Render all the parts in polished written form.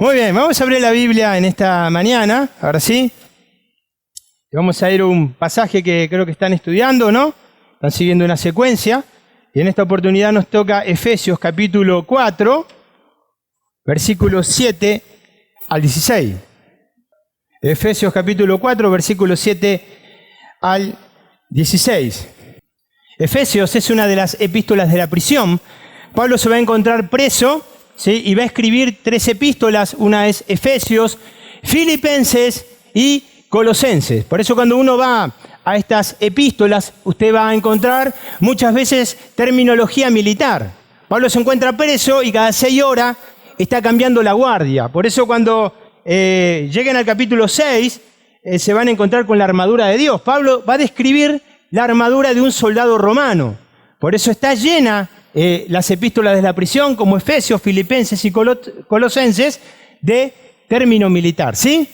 Muy bien, vamos a abrir la Biblia en esta mañana, ahora sí. Y vamos a ir a un pasaje que creo que están estudiando, ¿no? Están siguiendo una secuencia. Y en esta oportunidad nos toca Efesios capítulo 4, versículos 7 al 16. Efesios capítulo 4, versículos 7 al 16. Efesios es una de las epístolas de la prisión. Pablo se va a encontrar preso, ¿sí? Y va a escribir 3 epístolas. Una es Efesios, Filipenses y Colosenses. Por eso cuando uno va a estas epístolas, usted va a encontrar muchas veces terminología militar. Pablo se encuentra preso y cada 6 horas está cambiando la guardia. Por eso cuando lleguen al capítulo 6, se van a encontrar con la armadura de Dios. Pablo va a describir la armadura de un soldado romano. Por eso está llena las epístolas de la prisión, como Efesios, Filipenses y Colosenses, de término militar, ¿sí?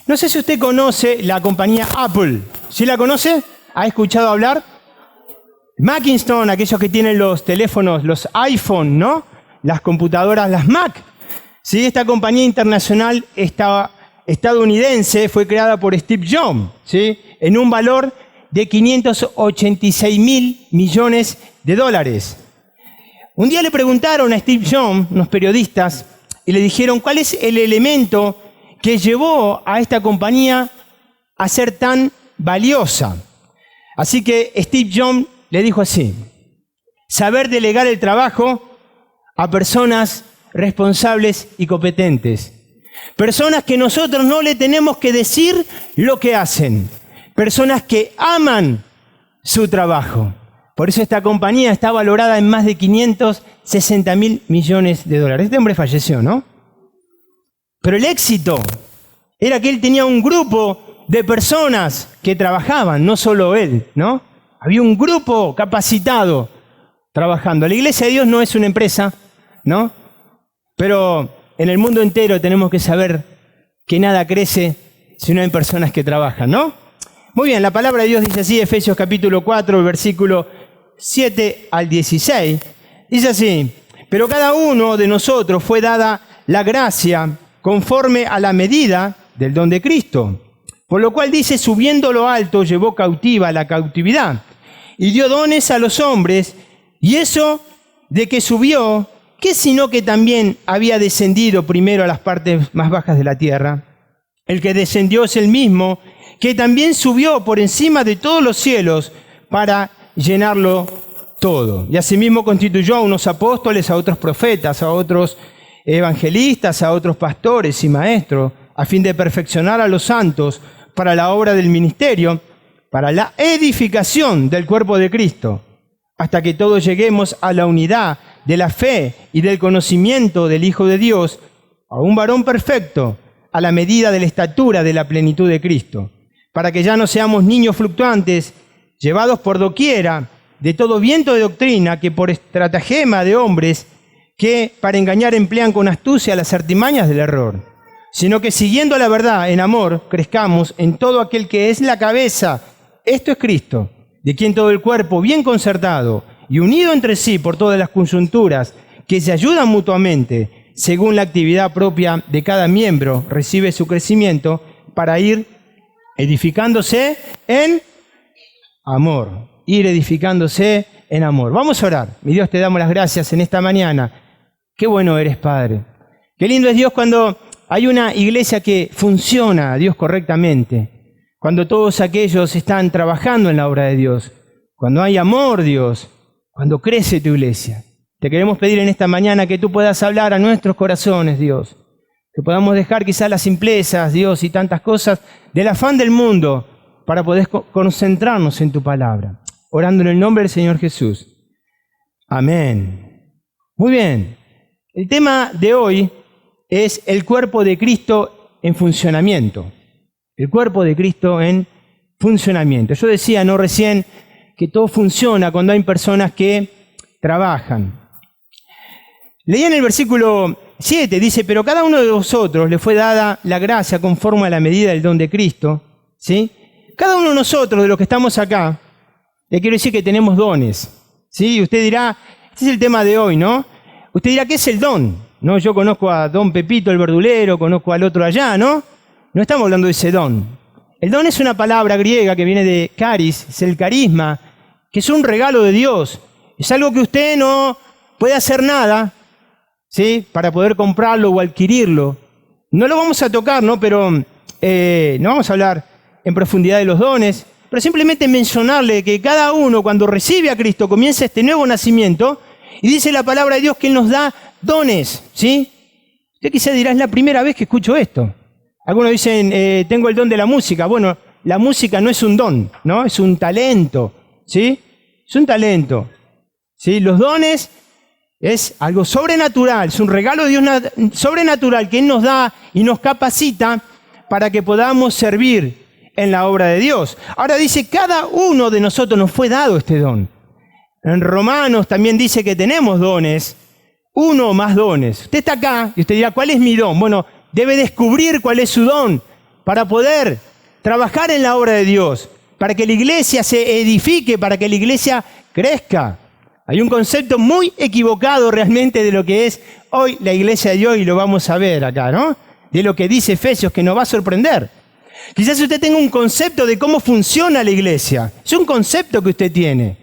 No sé si usted conoce la compañía Apple. ¿Sí la conoce? ¿Ha escuchado hablar? Macintosh, aquellos que tienen los teléfonos, los iPhone, ¿no? Las computadoras, las Mac. ¿Sí? Esta compañía internacional estadounidense fue creada por Steve Jobs, ¿sí? En un valor de 586 mil millones de dólares. Un día le preguntaron a Steve Jobs, unos periodistas, y le dijeron cuál es el elemento que llevó a esta compañía a ser tan valiosa. Así que Steve Jobs le dijo así: saber delegar el trabajo a personas responsables y competentes. Personas que nosotros no le tenemos que decir lo que hacen. Personas que aman su trabajo. Por eso esta compañía está valorada en más de 560 mil millones de dólares. Este hombre falleció, ¿no? Pero el éxito era que él tenía un grupo de personas que trabajaban, no solo él, ¿no? Había un grupo capacitado trabajando. La Iglesia de Dios no es una empresa, ¿no? Pero en el mundo entero tenemos que saber que nada crece si no hay personas que trabajan, ¿no? Muy bien, la palabra de Dios dice así, Efesios capítulo 4, el versículo 7 al 16. Dice así: pero cada uno de nosotros fue dada la gracia conforme a la medida del don de Cristo. Por lo cual dice, subiendo lo alto, llevó cautiva la cautividad y dio dones a los hombres. Y eso de que subió, ¿qué sino que también había descendido primero a las partes más bajas de la tierra? El que descendió es el mismo que también subió por encima de todos los cielos para llenarlo todo. Y asimismo constituyó a unos apóstoles, a otros profetas, a otros evangelistas, a otros pastores y maestros, a fin de perfeccionar a los santos para la obra del ministerio, para la edificación del cuerpo de Cristo, hasta que todos lleguemos a la unidad de la fe y del conocimiento del Hijo de Dios, a un varón perfecto, a la medida de la estatura de la plenitud de Cristo, para que ya no seamos niños fluctuantes, llevados por doquiera de todo viento de doctrina, que por estratagema de hombres que para engañar emplean con astucia las artimañas del error, sino que siguiendo la verdad en amor, crezcamos en todo aquel que es la cabeza, esto es Cristo, de quien todo el cuerpo, bien concertado y unido entre sí por todas las coyunturas, que se ayudan mutuamente, según la actividad propia de cada miembro, recibe su crecimiento para ir edificándose en amor. Ir edificándose en amor. Vamos a orar. Mi Dios, te damos las gracias en esta mañana. Qué bueno eres, Padre. Qué lindo es Dios cuando hay una iglesia que funciona, Dios, correctamente. Cuando todos aquellos están trabajando en la obra de Dios. Cuando hay amor, Dios. Cuando crece tu iglesia. Te queremos pedir en esta mañana que tú puedas hablar a nuestros corazones, Dios. Que podamos dejar quizás las simplezas, Dios, y tantas cosas del afán del mundo para poder concentrarnos en tu palabra. Orando en el nombre del Señor Jesús. Amén. Muy bien. El tema de hoy es el cuerpo de Cristo en funcionamiento. El cuerpo de Cristo en funcionamiento. Yo decía, no recién, que todo funciona cuando hay personas que trabajan. Leí en el versículo 7, dice, pero cada uno de vosotros le fue dada la gracia conforme a la medida del don de Cristo, ¿sí? Cada uno de nosotros, de los que estamos acá, le quiero decir que tenemos dones, ¿sí? Usted dirá, este es el tema de hoy, ¿no? Usted dirá, ¿qué es el don? No, yo conozco a don Pepito el verdulero, conozco al otro allá, ¿no? No estamos hablando de ese don. El don es una palabra griega que viene de caris, es el carisma, que es un regalo de Dios. Es algo que usted no puede hacer nada, ¿sí?, para poder comprarlo o adquirirlo. No lo vamos a tocar, ¿no? Pero no vamos a hablar en profundidad de los dones, pero simplemente mencionarle que cada uno cuando recibe a Cristo comienza este nuevo nacimiento y dice la palabra de Dios que Él nos da dones, ¿sí? Usted quizá dirá, es la primera vez que escucho esto. Algunos dicen, tengo el don de la música. Bueno, la música no es un don, ¿no? Es un talento, ¿sí? Es un talento, ¿sí? Los dones es algo sobrenatural, es un regalo de Dios sobrenatural que Él nos da y nos capacita para que podamos servir en la obra de Dios. Ahora dice, cada uno de nosotros nos fue dado este don. En Romanos también dice que tenemos dones, uno o más dones. Usted está acá y usted dirá, ¿cuál es mi don? Bueno, debe descubrir cuál es su don para poder trabajar en la obra de Dios, para que la iglesia se edifique, para que la iglesia crezca. Hay un concepto muy equivocado realmente de lo que es hoy la iglesia de Dios y lo vamos a ver acá, ¿no? De lo que dice Efesios, que nos va a sorprender. Quizás usted tenga un concepto de cómo funciona la iglesia. Es un concepto que usted tiene.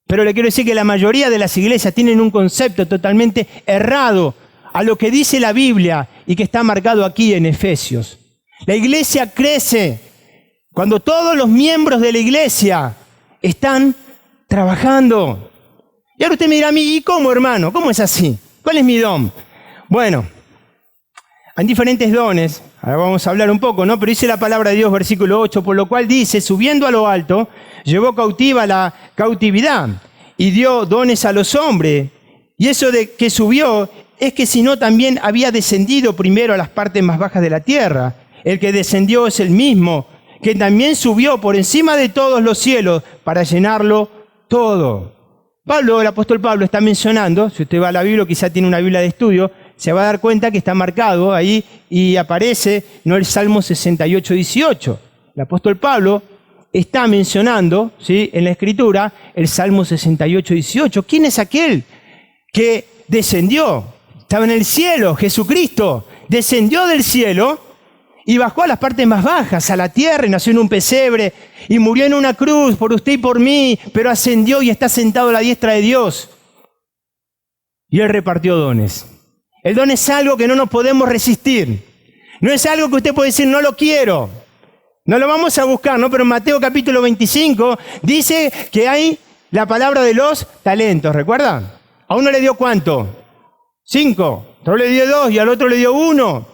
Pero le quiero decir que la mayoría de las iglesias tienen un concepto totalmente errado a lo que dice la Biblia y que está marcado aquí en Efesios. La iglesia crece cuando todos los miembros de la iglesia están trabajando. Y ahora usted me dirá a mí, ¿y cómo, hermano? ¿Cómo es así? ¿Cuál es mi don? Bueno, hay diferentes dones. Ahora vamos a hablar un poco, ¿no? Pero dice la palabra de Dios, versículo 8, por lo cual dice, subiendo a lo alto, llevó cautiva la cautividad y dio dones a los hombres. Y eso de que subió es que si no también había descendido primero a las partes más bajas de la tierra. El que descendió es el mismo, que también subió por encima de todos los cielos para llenarlo todo. Pablo, el apóstol Pablo, está mencionando, si usted va a la Biblia, quizá tiene una Biblia de estudio, se va a dar cuenta que está marcado ahí y aparece, no, el Salmo 68, 18. El apóstol Pablo está mencionando, ¿sí?, en la Escritura el Salmo 68, 18. ¿Quién es aquel que descendió? Estaba en el cielo, Jesucristo descendió del cielo y bajó a las partes más bajas, a la tierra, y nació en un pesebre y murió en una cruz por usted y por mí, pero ascendió y está sentado a la diestra de Dios. Y Él repartió dones. El don es algo que no nos podemos resistir. No es algo que usted puede decir, no lo quiero. No lo vamos a buscar, ¿no? Pero en Mateo capítulo 25 dice que hay la palabra de los talentos, ¿recuerdan? A uno le dio ¿cuánto? 5. A otro le dio 2 y al otro le dio 1.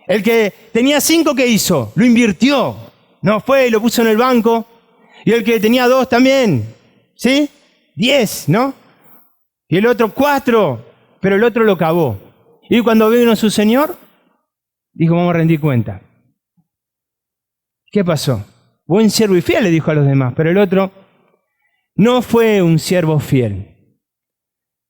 El que tenía 5, ¿qué hizo? Lo invirtió. No fue y lo puso en el banco. Y el que tenía 2 también, ¿sí? 10, ¿no? Y el otro 4, pero el otro lo cavó. Y cuando vino su señor, dijo, vamos a rendir cuenta. ¿Qué pasó? Buen siervo y fiel, le dijo a los demás, pero el otro no fue un siervo fiel.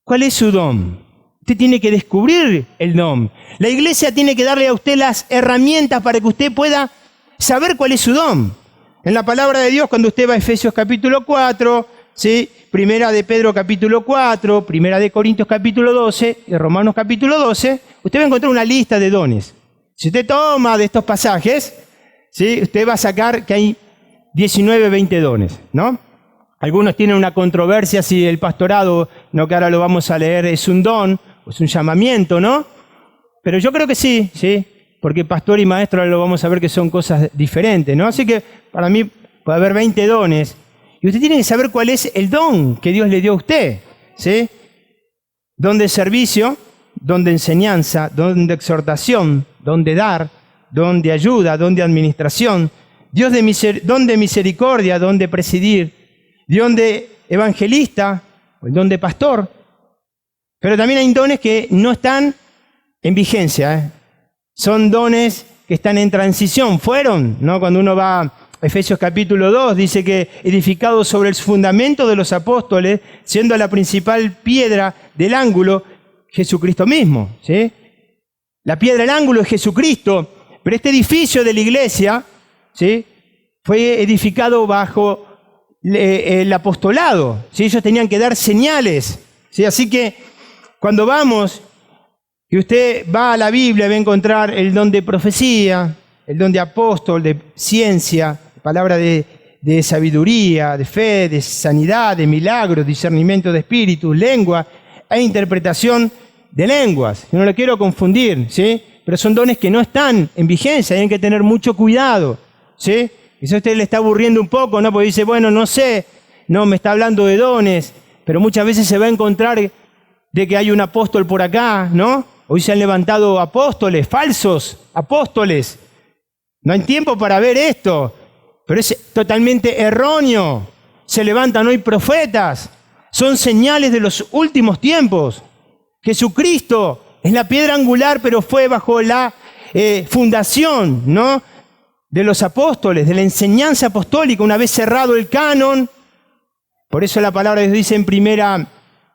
¿Cuál es su don? Usted tiene que descubrir el don. La iglesia tiene que darle a usted las herramientas para que usted pueda saber cuál es su don. En la palabra de Dios, cuando usted va a Efesios capítulo 4, ¿sí?, Primera de Pedro capítulo 4, Primera de Corintios capítulo 12 y Romanos capítulo 12, usted va a encontrar una lista de dones. Si usted toma de estos pasajes, ¿sí?, usted va a sacar que hay 19, 20 dones, ¿no? Algunos tienen una controversia si el pastorado, no, que ahora lo vamos a leer, es un don o es un llamamiento, ¿no? Pero yo creo que sí, ¿sí? Porque pastor y maestro ahora lo vamos a ver que son cosas diferentes, ¿no? Así que para mí puede haber 20 dones. Y usted tiene que saber cuál es el don que Dios le dio a usted, ¿sí? Don de servicio, don de enseñanza, don de exhortación, don de dar, don de ayuda, don de administración, don de misericordia, don de presidir, don de evangelista, o el don de pastor. Pero también hay dones que no están en vigencia, ¿eh? Son dones que están en transición, fueron, ¿no? Cuando uno va a Efesios capítulo 2, dice que edificado sobre el fundamento de los apóstoles, siendo la principal piedra del ángulo, Jesucristo mismo, ¿sí? La piedra del ángulo es Jesucristo, pero este edificio de la iglesia, ¿sí?, fue edificado bajo el apostolado, ¿sí? Ellos tenían que dar señales, ¿sí? Así que cuando vamos, que usted va a la Biblia, va a encontrar el don de profecía, el don de apóstol, de ciencia, palabra de sabiduría, de fe, de sanidad, de milagros, discernimiento de espíritus, lengua e interpretación de lenguas. Yo no lo quiero confundir, ¿sí? Pero son dones que no están en vigencia, hay que tener mucho cuidado, ¿sí? Quizá a usted le está aburriendo un poco, ¿no? Porque dice, bueno, no sé, no, me está hablando de dones, pero muchas veces se va a encontrar de que hay un apóstol por acá, ¿no? Hoy se han levantado apóstoles, falsos apóstoles. No hay tiempo para ver esto, pero es totalmente erróneo. Se levantan hoy profetas, son señales de los últimos tiempos. Jesucristo es la piedra angular, pero fue bajo la fundación, ¿no?, de los apóstoles, de la enseñanza apostólica, una vez cerrado el canon. Por eso la palabra de Dios dice en 1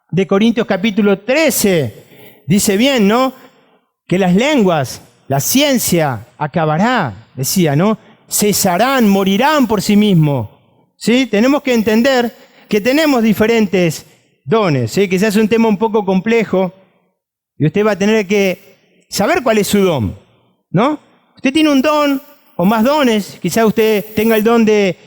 de Corintios capítulo 13, dice bien, ¿no?, que las lenguas, la ciencia acabará, decía, ¿no?, cesarán, morirán por sí mismos, ¿sí? Tenemos que entender que tenemos diferentes dones, ¿sí? Quizás es un tema un poco complejo y usted va a tener que saber cuál es su don, ¿no? Usted tiene un don o más dones, quizás usted tenga el don de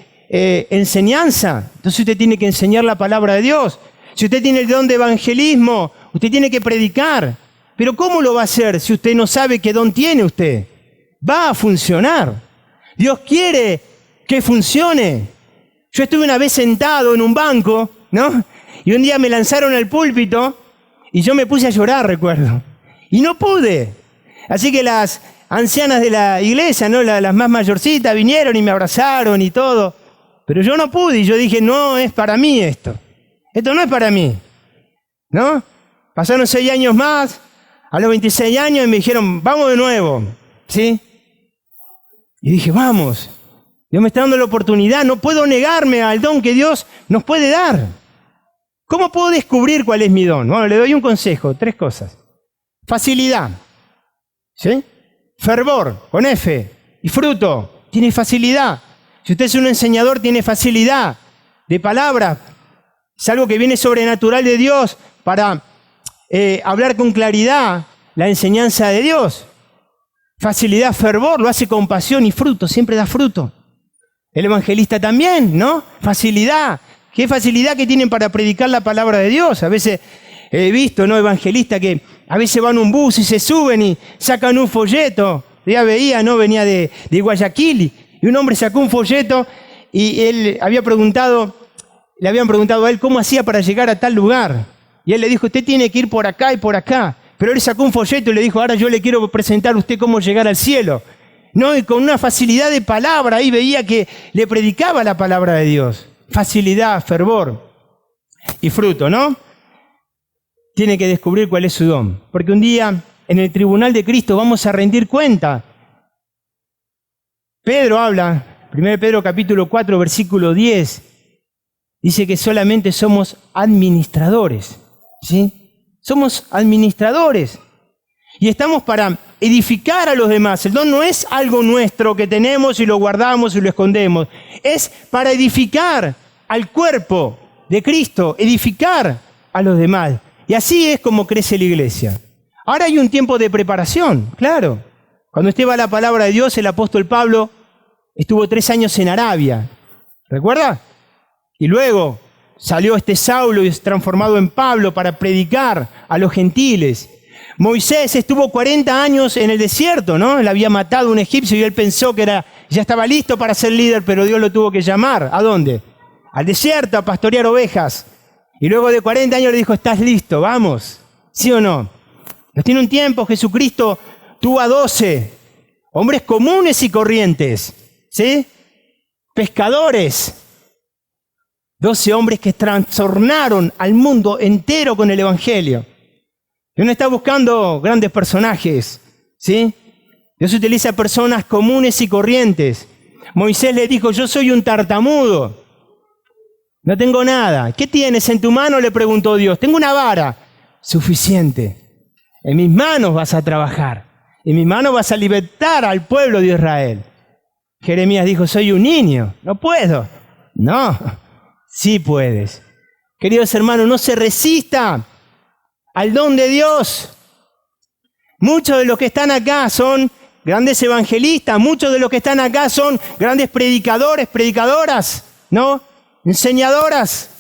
enseñanza, entonces usted tiene que enseñar la palabra de Dios. Si usted tiene el don de evangelismo, usted tiene que predicar. Pero ¿cómo lo va a hacer si usted no sabe qué don tiene usted? Va a funcionar. Dios quiere que funcione. Yo estuve una vez sentado en un banco, ¿no? Y un día me lanzaron al púlpito y yo me puse a llorar, recuerdo. Y no pude. Así que las ancianas de la iglesia, ¿no?, las más mayorcitas, vinieron y me abrazaron y todo. Pero yo no pude y yo dije, no es para mí esto. Esto no es para mí, ¿no? Pasaron 6 años más, a los 26 años, y me dijeron, vamos de nuevo, ¿sí? Y dije, vamos, Dios me está dando la oportunidad, no puedo negarme al don que Dios nos puede dar. ¿Cómo puedo descubrir cuál es mi don? Bueno, le doy un consejo, 3 cosas. Facilidad, ¿sí? Fervor, con F, y fruto, tiene facilidad. Si usted es un enseñador, tiene facilidad de palabra. Es algo que viene sobrenatural de Dios para hablar con claridad la enseñanza de Dios. Facilidad, fervor, lo hace con pasión y fruto, siempre da fruto. El evangelista también, ¿no? Facilidad. ¿Qué facilidad que tienen para predicar la palabra de Dios? A veces he visto, ¿no?, evangelistas que a veces van a un bus y se suben y sacan un folleto. Ya veía, ¿no?, venía de Guayaquil y un hombre sacó un folleto y él le habían preguntado a él cómo hacía para llegar a tal lugar. Y él le dijo, usted tiene que ir por acá y por acá. Pero él sacó un folleto y le dijo, ahora yo le quiero presentar a usted cómo llegar al cielo. No, y con una facilidad de palabra, ahí veía que le predicaba la palabra de Dios. Facilidad, fervor y fruto, ¿no? Tiene que descubrir cuál es su don. Porque un día, en el tribunal de Cristo, vamos a rendir cuenta. Pedro habla, 1 Pedro capítulo 4, versículo 10, dice que solamente somos administradores, ¿sí? Somos administradores y estamos para edificar a los demás. El don no es algo nuestro que tenemos y lo guardamos y lo escondemos. Es para edificar al cuerpo de Cristo, edificar a los demás. Y así es como crece la iglesia. Ahora hay un tiempo de preparación, claro. Cuando usted va a la palabra de Dios, el apóstol Pablo estuvo 3 años en Arabia. ¿Recuerda? Y luego salió este Saulo y es transformado en Pablo para predicar a los gentiles. Moisés estuvo 40 años en el desierto, ¿no? Él había matado a un egipcio y él pensó que ya estaba listo para ser líder, pero Dios lo tuvo que llamar. ¿A dónde? Al desierto, a pastorear ovejas. Y luego de 40 años le dijo, ¿estás listo? Vamos. ¿Sí o no? Nos tiene un tiempo, Jesucristo tuvo a 12 hombres comunes y corrientes, ¿sí? Pescadores. 12 hombres que trastornaron al mundo entero con el evangelio. Dios no está buscando grandes personajes, ¿sí? Dios utiliza personas comunes y corrientes. Moisés le dijo, yo soy un tartamudo, no tengo nada. ¿Qué tienes en tu mano?, le preguntó Dios. Tengo una vara. Suficiente. En mis manos vas a trabajar. En mis manos vas a libertar al pueblo de Israel. Jeremías dijo, soy un niño, no puedo. No, sí puedes. Queridos hermanos, no se resista al don de Dios. Muchos de los que están acá son grandes evangelistas, muchos de los que están acá son grandes predicadores, predicadoras, ¿no? Enseñadoras,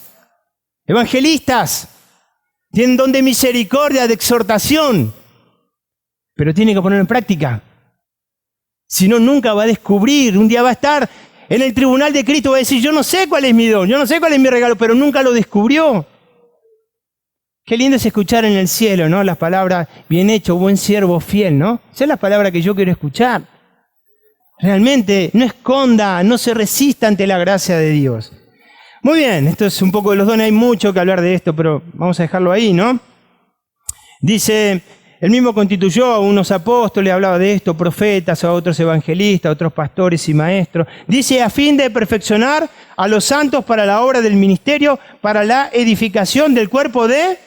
evangelistas, tienen don de misericordia, de exhortación, pero tienen que ponerlo en práctica. Si no, nunca va a descubrir, un día va a estar en el tribunal de Cristo, va a decir, yo no sé cuál es mi don, yo no sé cuál es mi regalo, pero nunca lo descubrió. Qué lindo es escuchar en el cielo, ¿no? Las palabras, bien hecho, buen siervo, fiel, ¿no? Esa es la palabra que yo quiero escuchar. Realmente, no esconda, no se resista ante la gracia de Dios. Muy bien, esto es un poco de los dones, hay mucho que hablar de esto, pero vamos a dejarlo ahí, ¿no? Dice, él mismo constituyó a unos apóstoles, hablaba de esto, profetas, a otros evangelistas, a otros pastores y maestros. Dice, a fin de perfeccionar a los santos para la obra del ministerio, para la edificación del cuerpo de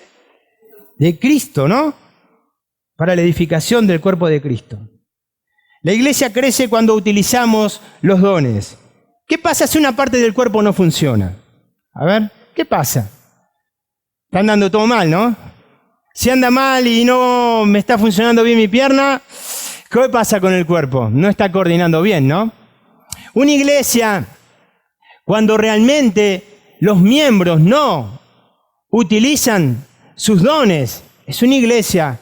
Cristo, ¿no? Para la edificación del cuerpo de Cristo. La iglesia crece cuando utilizamos los dones. ¿Qué pasa si una parte del cuerpo no funciona? A ver, ¿qué pasa? Está andando todo mal, ¿no? Si anda mal y no me está funcionando bien mi pierna, ¿qué pasa con el cuerpo? No está coordinando bien, ¿no? Una iglesia, cuando realmente los miembros no utilizan sus dones, es una iglesia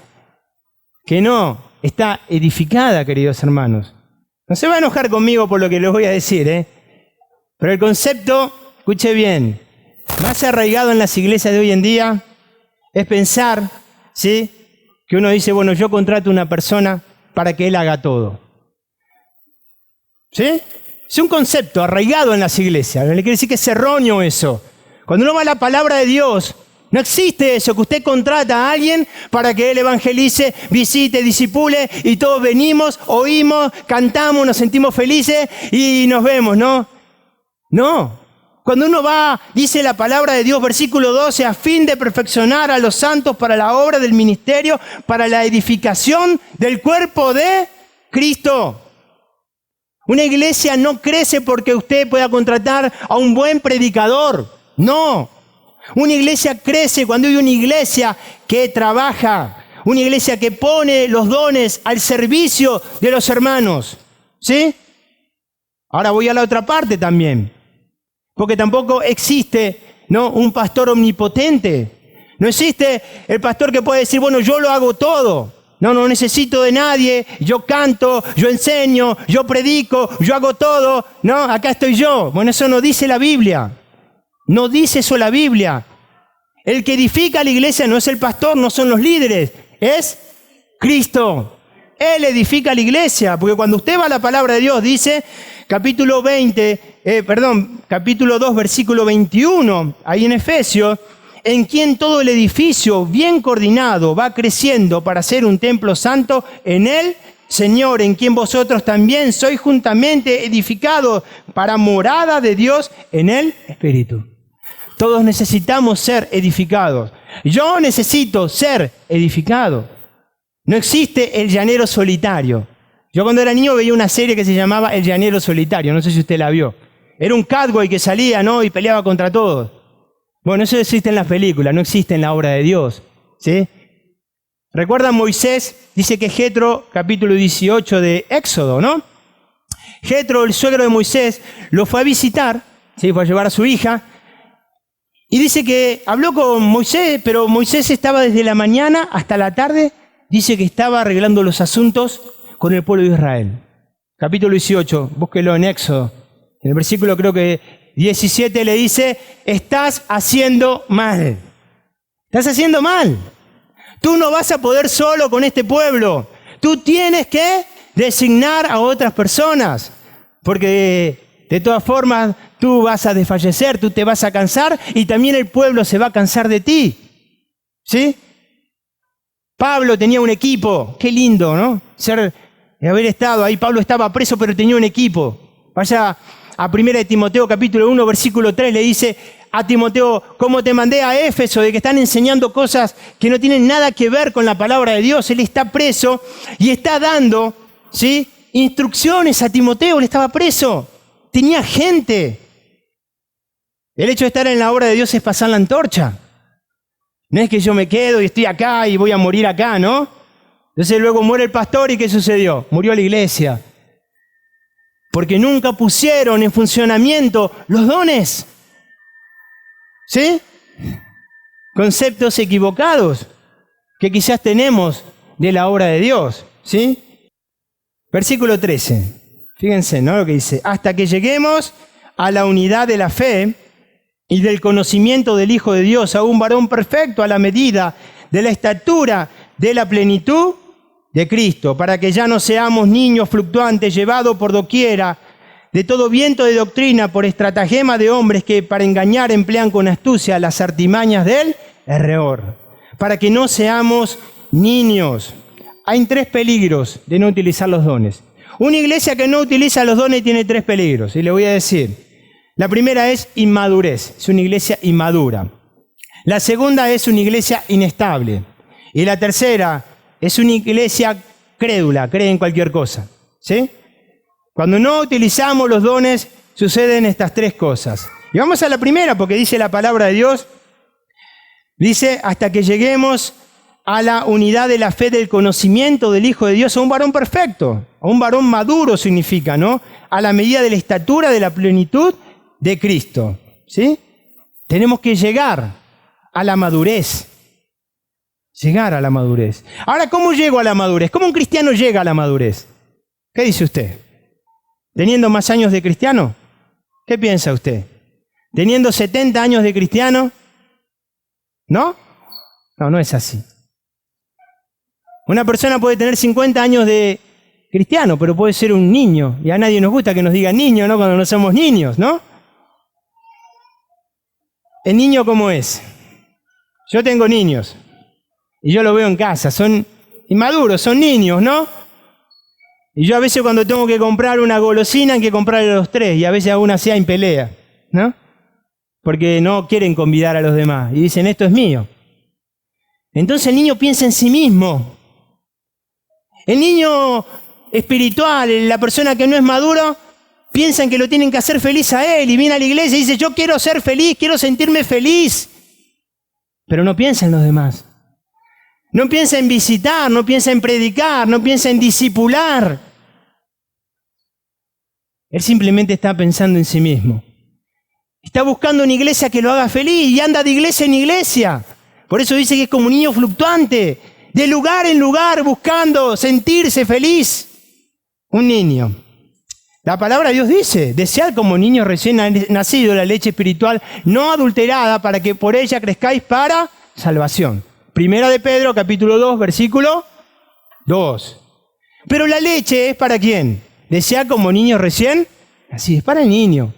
que no está edificada, queridos hermanos. No se va a enojar conmigo por lo que les voy a decir, pero el concepto, escuche bien, más arraigado en las iglesias de hoy en día es pensar, ¿sí?, que uno dice, bueno, yo contrato a una persona para que él haga todo. ¿Sí? Es un concepto arraigado en las iglesias. Le quiere decir que es erróneo eso. Cuando uno va a la palabra de Dios, no existe eso, que usted contrata a alguien para que él evangelice, visite, disipule, y todos venimos, oímos, cantamos, nos sentimos felices y nos vemos, ¿no? No. Cuando uno va, dice la palabra de Dios, versículo 12, a fin de perfeccionar a los santos para la obra del ministerio, para la edificación del cuerpo de Cristo. Una iglesia no crece porque usted pueda contratar a un buen predicador. No. Una iglesia crece cuando hay una iglesia que trabaja, una iglesia que pone los dones al servicio de los hermanos. ¿Sí? Ahora voy a la otra parte también. Porque tampoco existe, ¿no?, un pastor omnipotente. No existe el pastor que puede decir, bueno, yo lo hago todo. No necesito de nadie, yo canto, yo enseño, yo predico, yo hago todo. No, acá estoy yo. Bueno, eso no dice la Biblia. No dice eso la Biblia. El que edifica la iglesia no es el pastor, no son los líderes, es Cristo. Él edifica la iglesia, porque cuando usted va a la palabra de Dios, dice, capítulo 2, versículo 21, ahí en Efesios, en quien todo el edificio bien coordinado va creciendo para ser un templo santo en él, Señor, en quien vosotros también sois juntamente edificados para morada de Dios en el Espíritu. Todos necesitamos ser edificados. Yo necesito ser edificado. No existe el llanero solitario. Yo cuando era niño veía una serie que se llamaba El llanero solitario, no sé si usted la vio. Era un catboy que salía, ¿no?, y peleaba contra todos. Bueno, eso existe en las películas, no existe en la obra de Dios, ¿sí? ¿Recuerdan Moisés? Dice que Jetro, capítulo 18 de Éxodo, ¿no? Jetro, el suegro de Moisés, lo fue a visitar, ¿sí?, fue a llevar a su hija, y dice que habló con Moisés, pero Moisés estaba desde la mañana hasta la tarde, dice que estaba arreglando los asuntos con el pueblo de Israel. Capítulo 18, búsquelo en Éxodo. En el versículo creo que 17 le dice, estás haciendo mal. Estás haciendo mal. Tú no vas a poder solo con este pueblo. Tú tienes que designar a otras personas. Porque de todas formas tú vas a desfallecer, tú te vas a cansar y también el pueblo se va a cansar de ti. ¿Sí? Pablo tenía un equipo. Qué lindo, ¿no? Haber estado ahí. Pablo estaba preso, pero tenía un equipo. Vaya a 1 de Timoteo, capítulo 1, versículo 3, le dice a Timoteo, como te mandé a Éfeso, de que están enseñando cosas que no tienen nada que ver con la palabra de Dios. Él está preso y está dando, ¿sí?, instrucciones a Timoteo. Él estaba preso. Tenía gente. El hecho de estar en la obra de Dios es pasar la antorcha. No es que yo me quedo y estoy acá y voy a morir acá, ¿no? Entonces luego muere el pastor y ¿qué sucedió? Murió la iglesia. Porque nunca pusieron en funcionamiento los dones. ¿Sí? Conceptos equivocados que quizás tenemos de la obra de Dios. ¿Sí? Versículo 13. Fíjense, ¿no? Lo que dice. Hasta que lleguemos a la unidad de la fe y del conocimiento del Hijo de Dios, a un varón perfecto a la medida de la estatura de la plenitud de Cristo, para que ya no seamos niños fluctuantes, llevados por doquiera, de todo viento de doctrina, por estratagema de hombres que para engañar emplean con astucia las artimañas del error, para que no seamos niños. Hay 3 peligros de no utilizar los dones. Una iglesia que no utiliza los dones tiene 3 peligros, y le voy a decir. La primera es inmadurez, es una iglesia inmadura. La segunda es una iglesia inestable. Y la tercera es una iglesia crédula, cree en cualquier cosa. ¿Sí? Cuando no utilizamos los dones, suceden estas 3 cosas. Y vamos a la primera, porque dice la palabra de Dios, dice, hasta que lleguemos a la unidad de la fe del conocimiento del Hijo de Dios, a un varón perfecto, a un varón maduro significa, ¿no? A la medida de la estatura de la plenitud de Cristo. ¿Sí? Tenemos que llegar a la madurez. Llegar a la madurez. Ahora, ¿cómo llego a la madurez? ¿Cómo un cristiano llega a la madurez? ¿Qué dice usted? ¿Teniendo más años de cristiano? ¿Qué piensa usted? ¿Teniendo 70 años de cristiano? ¿No? No, no es así. Una persona puede tener 50 años de cristiano, pero puede ser un niño. Y a nadie nos gusta que nos digan niño, ¿no? Cuando no somos niños, ¿no? ¿El niño cómo es? Yo tengo niños. Y yo lo veo en casa. Son inmaduros, son niños, ¿no? Y yo a veces cuando tengo que comprar una golosina hay que comprarle a los 3. Y a veces aún así hay pelea, ¿no? Porque no quieren convidar a los demás. Y dicen, esto es mío. Entonces el niño piensa en sí mismo. El niño espiritual, la persona que no es maduro, piensan que lo tienen que hacer feliz a él. Y viene a la iglesia y dice, yo quiero ser feliz, quiero sentirme feliz. Pero no piensa en los demás. No piensa en visitar, no piensa en predicar, no piensa en discipular. Él simplemente está pensando en sí mismo. Está buscando una iglesia que lo haga feliz y anda de iglesia en iglesia. Por eso dice que es como un niño fluctuante, de lugar en lugar, buscando sentirse feliz. Un niño. La palabra de Dios dice, desead como niño recién nacido la leche espiritual no adulterada para que por ella crezcáis para salvación. Primera de Pedro, capítulo 2, versículo 2. Pero la leche es para ¿quién? Desead como niño recién nacido, es para el niño.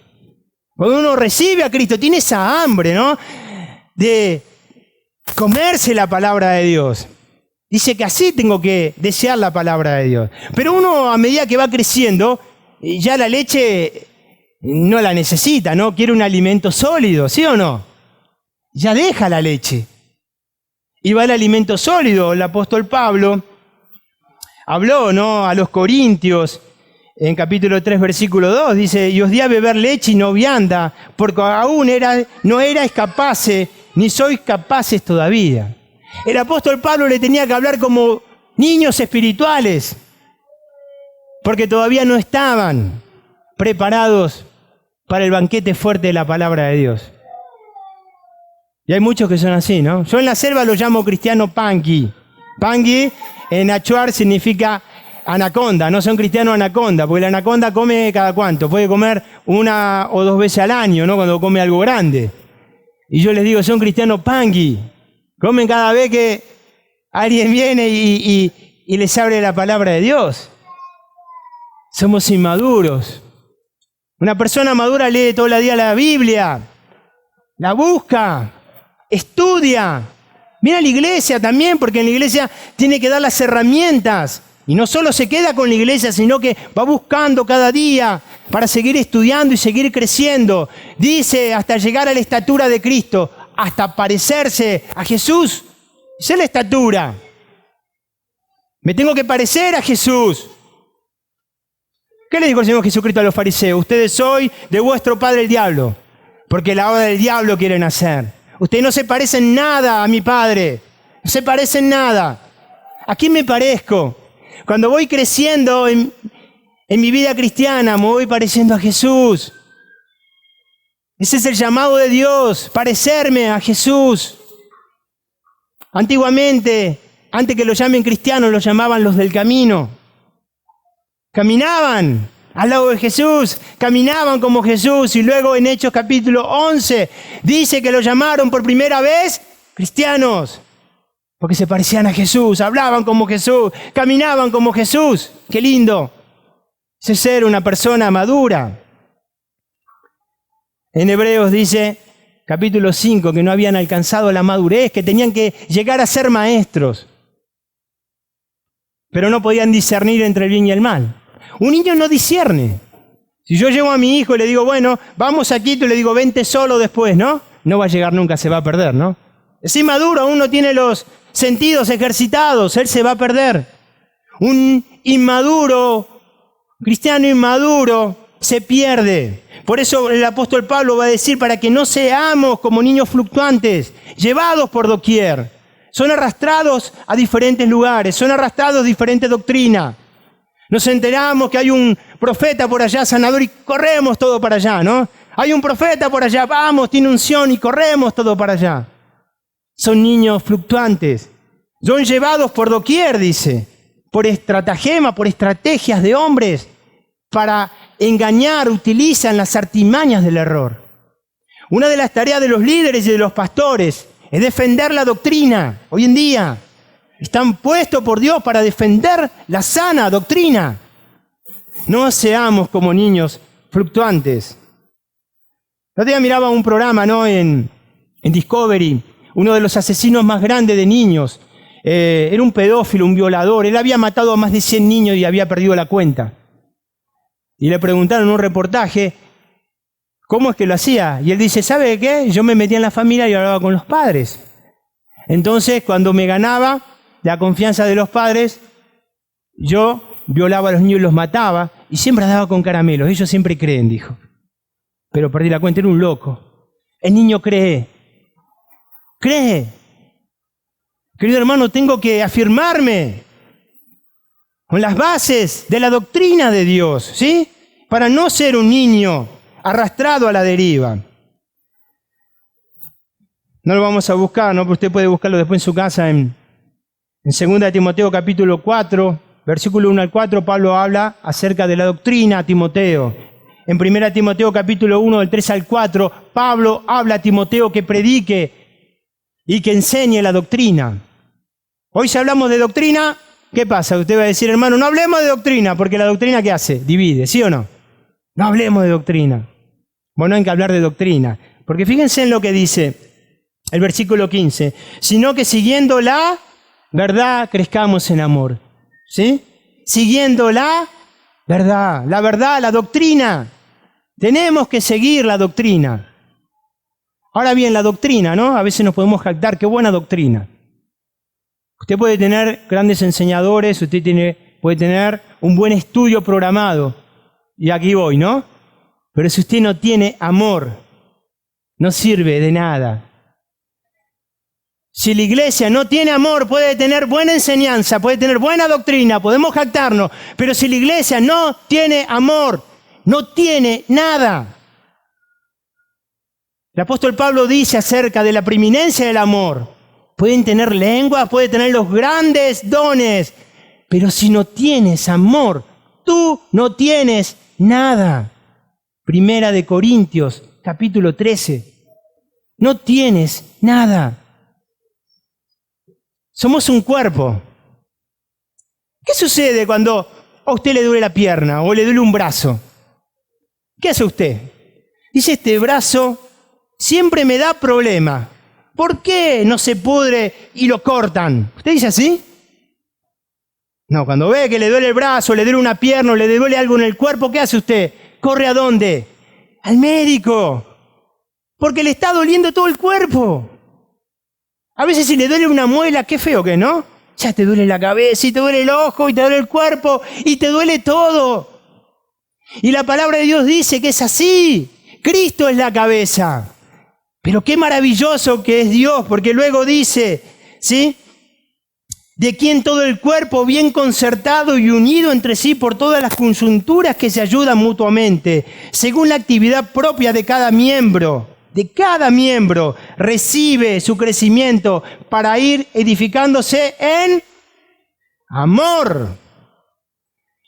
Cuando uno recibe a Cristo, tiene esa hambre, ¿no? De comerse la palabra de Dios. Dice que así tengo que desear la palabra de Dios. Pero uno a medida que va creciendo, ya la leche no la necesita, ¿no? Quiere un alimento sólido, ¿sí o no? Ya deja la leche. Y va el alimento sólido. El apóstol Pablo habló, ¿no? A los Corintios, en capítulo 3, versículo 2, dice, y os di a beber leche y no vianda, porque aún no erais capaces, ni sois capaces todavía. El apóstol Pablo le tenía que hablar como niños espirituales, porque todavía no estaban preparados para el banquete fuerte de la palabra de Dios. Y hay muchos que son así, ¿no? Yo en la selva lo llamo cristiano pangui. Pangui en achuar significa anaconda, no son cristianos anaconda, porque la anaconda come cada cuánto, puede comer 1 o 2 veces al año, ¿no? Cuando come algo grande. Y yo les digo, son cristianos pangui. Comen cada vez que alguien viene y les abre la palabra de Dios. Somos inmaduros. Una persona madura lee todo el día la Biblia, la busca, estudia. Viene a la iglesia también, porque en la iglesia tiene que dar las herramientas. Y no solo se queda con la iglesia, sino que va buscando cada día para seguir estudiando y seguir creciendo. Dice, hasta llegar a la estatura de Cristo, hasta parecerse a Jesús. Esa es la estatura. Me tengo que parecer a Jesús. ¿Qué le dijo el Señor Jesucristo a los fariseos? Ustedes sois de vuestro padre el diablo, porque la obra del diablo quieren hacer. Ustedes no se parecen nada a mi Padre, no se parecen nada. ¿A quién me parezco? Cuando voy creciendo en mi vida cristiana, me voy pareciendo a Jesús. Ese es el llamado de Dios, parecerme a Jesús. Antiguamente, antes que lo llamen cristianos, lo llamaban los del camino. Caminaban al lado de Jesús, caminaban como Jesús, y luego en Hechos capítulo 11 dice que lo llamaron por primera vez cristianos, porque se parecían a Jesús, hablaban como Jesús, caminaban como Jesús. ¡Qué lindo! Ese es ser una persona madura. En Hebreos dice, capítulo 5, que no habían alcanzado la madurez, que tenían que llegar a ser maestros, pero no podían discernir entre el bien y el mal. Un niño no discierne. Si yo llevo a mi hijo y le digo, bueno, vamos aquí, tú le digo, vente solo después, ¿no? No va a llegar nunca, se va a perder, ¿no? Es inmaduro, aún no tiene los sentidos ejercitados, él se va a perder. Un inmaduro, cristiano inmaduro, se pierde. Por eso el apóstol Pablo va a decir, para que no seamos como niños fluctuantes, llevados por doquier. Son arrastrados a diferentes lugares, son arrastrados a diferentes doctrinas. Nos enteramos que hay un profeta por allá, sanador, y corremos todo para allá, ¿no? Hay un profeta por allá, vamos, tiene unción, y corremos todo para allá. Son niños fluctuantes. Son llevados por doquier, dice, por estratagema, por estrategias de hombres para engañar, utilizan las artimañas del error. Una de las tareas de los líderes y de los pastores es defender la doctrina. Hoy en día están puestos por Dios para defender la sana doctrina. No seamos como niños fluctuantes. El otro día miraba un programa, ¿no?, en Discovery. Uno de los asesinos más grandes de niños. Era un pedófilo, un violador. Él había matado a más de 100 niños y había perdido la cuenta. Y le preguntaron en un reportaje, ¿cómo es que lo hacía? Y él dice, ¿sabe qué? Yo me metía en la familia y hablaba con los padres. Entonces, cuando me ganaba la confianza de los padres, yo violaba a los niños y los mataba, y siempre andaba con caramelos. Ellos siempre creen, dijo. Pero perdí la cuenta, era un loco. El niño cree. Cree. Querido hermano, tengo que afirmarme con las bases de la doctrina de Dios, ¿sí? Para no ser un niño arrastrado a la deriva. No lo vamos a buscar, ¿no? Pero usted puede buscarlo después en su casa en 2 Timoteo capítulo 4, versículo 1 al 4, Pablo habla acerca de la doctrina a Timoteo. En 1 Timoteo capítulo 1, del 3 al 4, Pablo habla a Timoteo que predique y que enseñe la doctrina. Hoy si hablamos de doctrina, ¿qué pasa? Usted va a decir, hermano, no hablemos de doctrina, porque la doctrina ¿qué hace? Divide, ¿sí o no? No hablemos de doctrina. Bueno, hay que hablar de doctrina. Porque fíjense en lo que dice el versículo 15. Sino que siguiendo la verdad, crezcamos en amor. ¿Sí? Siguiendo la verdad, la doctrina. Tenemos que seguir la doctrina. Ahora bien, la doctrina, ¿no? A veces nos podemos jactar, qué buena doctrina. Usted puede tener grandes enseñadores, puede tener un buen estudio programado. Y aquí voy, ¿no? Pero si usted no tiene amor, no sirve de nada. Si la iglesia no tiene amor, puede tener buena enseñanza, puede tener buena doctrina, podemos jactarnos, pero si la iglesia no tiene amor, no tiene nada. El apóstol Pablo dice acerca de la preeminencia del amor. Pueden tener lengua, pueden tener los grandes dones, pero si no tienes amor, tú no tienes nada. 1 Corintios, capítulo 13. No tienes nada. Somos un cuerpo. ¿Qué sucede cuando a usted le duele la pierna o le duele un brazo? ¿Qué hace usted? Dice, este brazo siempre me da problema. ¿Por qué no se pudre y lo cortan? ¿Usted dice así? No, cuando ve que le duele el brazo, le duele una pierna, le duele algo en el cuerpo, ¿qué hace usted? ¿Corre a dónde? Al médico. Porque le está doliendo todo el cuerpo. A veces si le duele una muela, qué feo que, ¿no? Ya te duele la cabeza, y te duele el ojo, y te duele el cuerpo, y te duele todo. Y la palabra de Dios dice que es así. Cristo es la cabeza. Pero qué maravilloso que es Dios, porque luego dice, ¿sí? de quien todo el cuerpo, bien concertado y unido entre sí por todas las coyunturas que se ayudan mutuamente, según la actividad propia de cada miembro, recibe su crecimiento para ir edificándose en amor.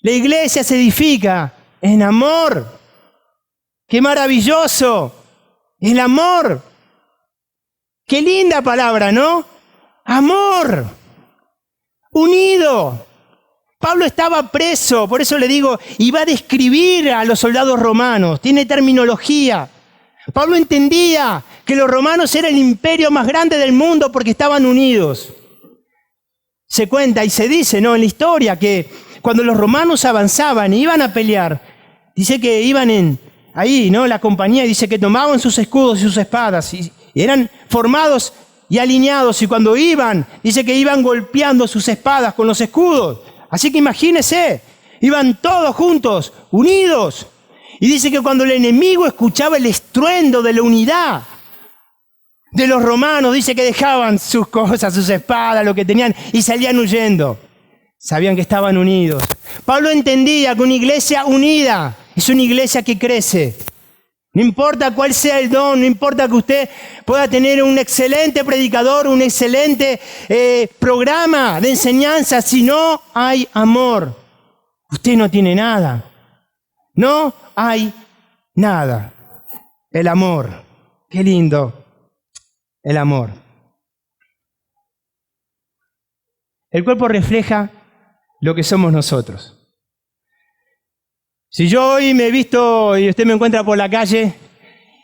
La iglesia se edifica en amor. ¡Qué maravilloso! El amor. ¡Qué linda palabra!, ¿no? Amor. Unido. Pablo estaba preso, por eso le digo, iba a describir a los soldados romanos. Tiene terminología. Pablo entendía que los romanos eran el imperio más grande del mundo porque estaban unidos. Se cuenta y se dice, ¿no?, en la historia, que cuando los romanos avanzaban e iban a pelear, dice que iban ahí, ¿no?, la compañía, dice que tomaban sus escudos y sus espadas y eran formados y alineados, y cuando iban, dice que iban golpeando sus espadas con los escudos. Así que imagínense, iban todos juntos, unidos. Y dice que cuando el enemigo escuchaba el estruendo de la unidad de los romanos, dice que dejaban sus cosas, sus espadas, lo que tenían, y salían huyendo. Sabían que estaban unidos. Pablo entendía que una iglesia unida es una iglesia que crece. No importa cuál sea el don, no importa que usted pueda tener un excelente predicador, un excelente programa de enseñanza, si no hay amor, usted no tiene nada. No hay nada. El amor. Qué lindo. El amor. El cuerpo refleja lo que somos nosotros. Si yo hoy me he visto y usted me encuentra por la calle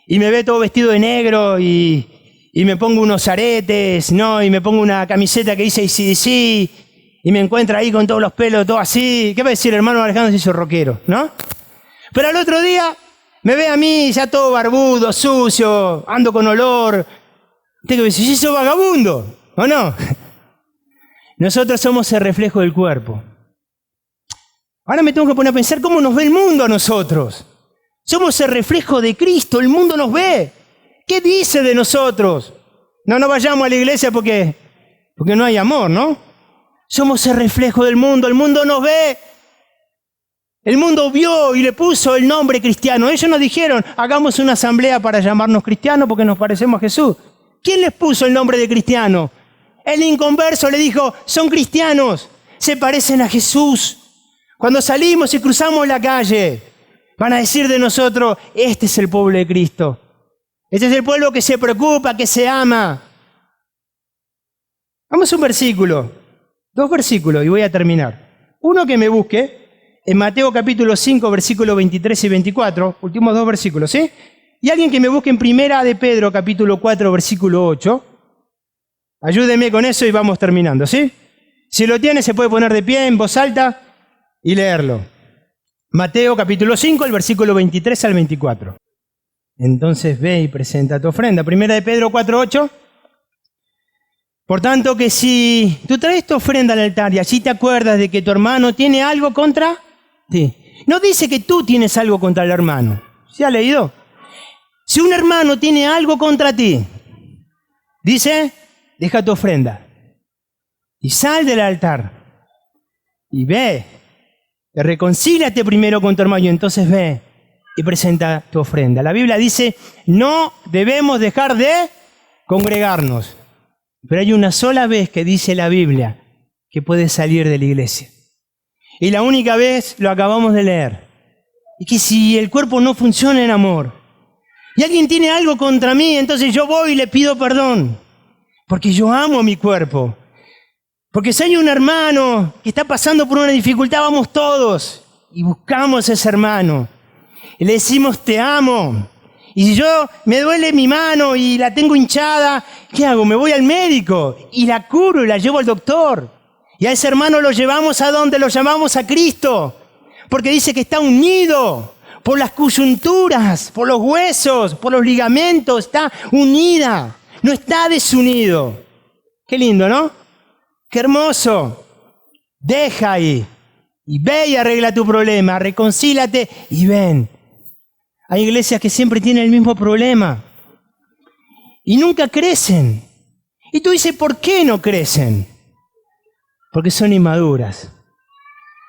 y me ve todo vestido de negro y me pongo unos aretes, ¿no?, y me pongo una camiseta que dice AC/DC y me encuentra ahí con todos los pelos, todo así, ¿qué va a decir? El hermano Alejandro se hizo rockero, ¿no? Pero al otro día me ve a mí ya todo barbudo, sucio, ando con olor. Usted que dice, ¿sí sos vagabundo o no? Nosotros somos el reflejo del cuerpo. Ahora me tengo que poner a pensar cómo nos ve el mundo a nosotros. Somos el reflejo de Cristo, el mundo nos ve. ¿Qué dice de nosotros? No vayamos a la iglesia porque no hay amor, ¿no? Somos el reflejo del mundo, el mundo nos ve. El mundo vio y le puso el nombre cristiano. Ellos nos dijeron, hagamos una asamblea para llamarnos cristianos porque nos parecemos a Jesús. ¿Quién les puso el nombre de cristiano? El inconverso le dijo, son cristianos, se parecen a Jesús. Cuando salimos y cruzamos la calle, van a decir de nosotros, este es el pueblo de Cristo. Este es el pueblo que se preocupa, que se ama. Vamos a un versículo, 2 versículos y voy a terminar. Uno que me busque en Mateo capítulo 5, versículos 23 y 24, últimos 2 versículos, ¿sí? Y alguien que me busque en Primera de Pedro capítulo 4, versículo 8. Ayúdeme con eso y vamos terminando, ¿sí? Si lo tiene, se puede poner de pie en voz alta y leerlo. Mateo capítulo 5, el versículo 23 al 24. Entonces ve y presenta tu ofrenda. Primera de Pedro 4, 8. Por tanto que si tú traes tu ofrenda al altar y allí te acuerdas de que tu hermano tiene algo contra ti. No dice que tú tienes algo contra el hermano. ¿Se ha leído? Si un hermano tiene algo contra ti, dice, deja tu ofrenda y sal del altar y ve, reconcíliate primero con tu hermano y entonces ve y presenta tu ofrenda. La Biblia dice, no debemos dejar de congregarnos, pero hay una sola vez que dice la Biblia que puedes salir de la iglesia. Y la única vez lo acabamos de leer. Y que si el cuerpo no funciona en amor, y alguien tiene algo contra mí, entonces yo voy y le pido perdón. Porque yo amo a mi cuerpo. Porque si hay un hermano que está pasando por una dificultad, vamos todos y buscamos a ese hermano. Y le decimos, te amo. Y si yo me duele mi mano y la tengo hinchada, ¿qué hago? Me voy al médico y la curo y la llevo al doctor. Y a ese hermano lo llevamos a donde lo llamamos a Cristo. Porque dice que está unido por las coyunturas, por los huesos, por los ligamentos. Está unida, no está desunido. Qué lindo, ¿no? Qué hermoso. Deja ahí y ve y arregla tu problema. Reconcílate y ven. Hay iglesias que siempre tienen el mismo problema y nunca crecen. Y tú dices, ¿por qué no crecen? Porque son inmaduras.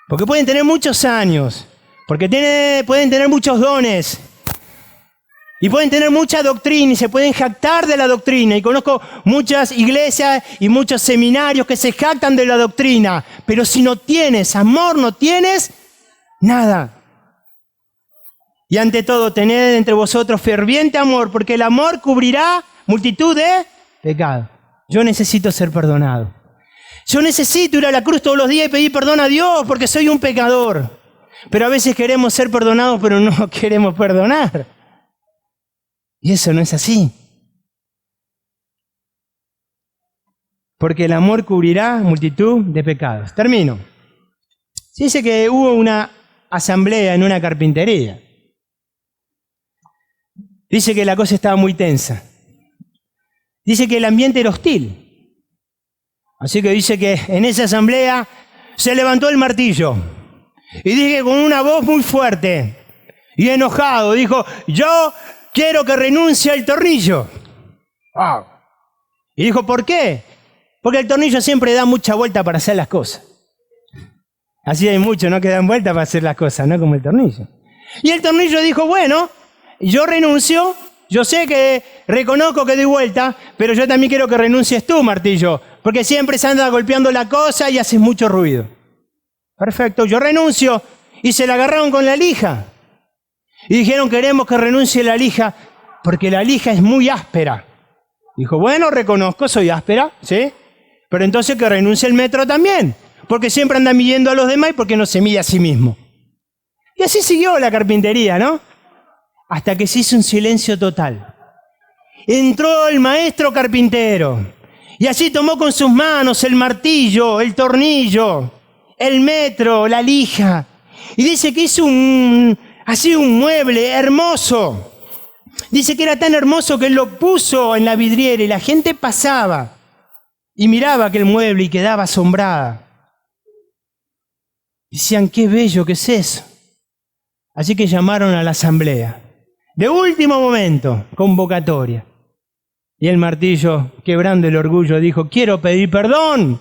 Porque pueden tener muchos años. Porque pueden tener muchos dones. Y pueden tener mucha doctrina y se pueden jactar de la doctrina. Y conozco muchas iglesias y muchos seminarios que se jactan de la doctrina. Pero si no tienes amor, no tienes nada. Y ante todo, tened entre vosotros ferviente amor, porque el amor cubrirá multitud de pecados. Yo necesito ser perdonado. Yo necesito ir a la cruz todos los días y pedir perdón a Dios porque soy un pecador. Pero a veces queremos ser perdonados, pero no queremos perdonar. Y eso no es así. Porque el amor cubrirá multitud de pecados. Termino. Se dice que hubo una asamblea en una carpintería. Dice que la cosa estaba muy tensa. Dice que el ambiente era hostil. Así que dice que en esa asamblea se levantó el martillo. Y dije con una voz muy fuerte y enojado, dijo, yo quiero que renuncie el tornillo. Wow. Y dijo, ¿por qué? Porque el tornillo siempre da mucha vuelta para hacer las cosas. Así hay muchos, ¿no? Que dan vuelta para hacer las cosas, ¿no? Como el tornillo. Y el tornillo dijo, bueno, yo renuncio, yo sé que reconozco que doy vuelta, pero yo también quiero que renuncies tú, martillo, porque siempre se anda golpeando la cosa y haces mucho ruido. Perfecto, yo renuncio. Y se la agarraron con la lija. Y dijeron, queremos que renuncie la lija, porque la lija es muy áspera. Dijo, bueno, reconozco, soy áspera, ¿sí? Pero entonces que renuncie el metro también, porque siempre anda midiendo a los demás y porque no se mide a sí mismo. Y así siguió la carpintería, ¿no? Hasta que se hizo un silencio total. Entró el maestro carpintero y así tomó con sus manos el martillo, el tornillo, el metro, la lija. Y dice que hizo un mueble hermoso. Dice que era tan hermoso que lo puso en la vidriera y la gente pasaba y miraba aquel mueble y quedaba asombrada. Decían, qué bello que es eso. Así que llamaron a la asamblea. De último momento, convocatoria. Y el martillo, quebrando el orgullo, dijo, quiero pedir perdón.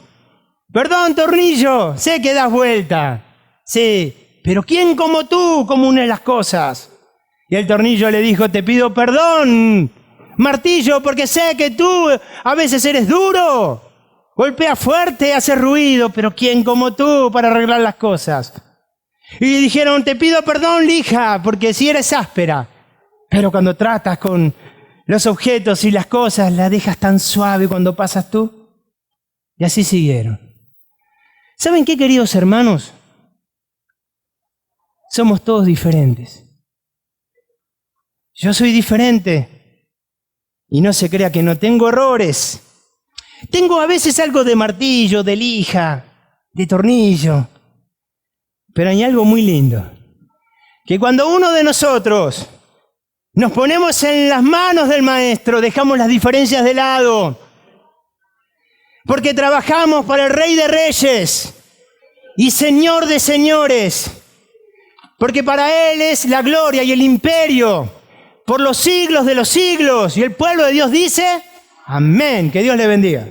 Perdón, tornillo, sé que das vuelta. Sí, pero ¿quién como tú cómo une las cosas? Y el tornillo le dijo, te pido perdón, martillo, porque sé que tú a veces eres duro. Golpea fuerte, hace ruido, pero ¿quién como tú para arreglar las cosas? Y dijeron, te pido perdón, lija, porque si eres áspera. Pero cuando tratas con los objetos y las cosas, la dejas tan suave cuando pasas tú. Y así siguieron. ¿Saben qué, queridos hermanos? Somos todos diferentes. Yo soy diferente. Y no se crea que no tengo errores. Tengo a veces algo de martillo, de lija, de tornillo. Pero hay algo muy lindo. Que cuando uno de nosotros nos ponemos en las manos del Maestro, dejamos las diferencias de lado. Porque trabajamos para el Rey de Reyes y Señor de Señores. Porque para Él es la gloria y el imperio por los siglos de los siglos. Y el pueblo de Dios dice, amén. Que Dios le bendiga.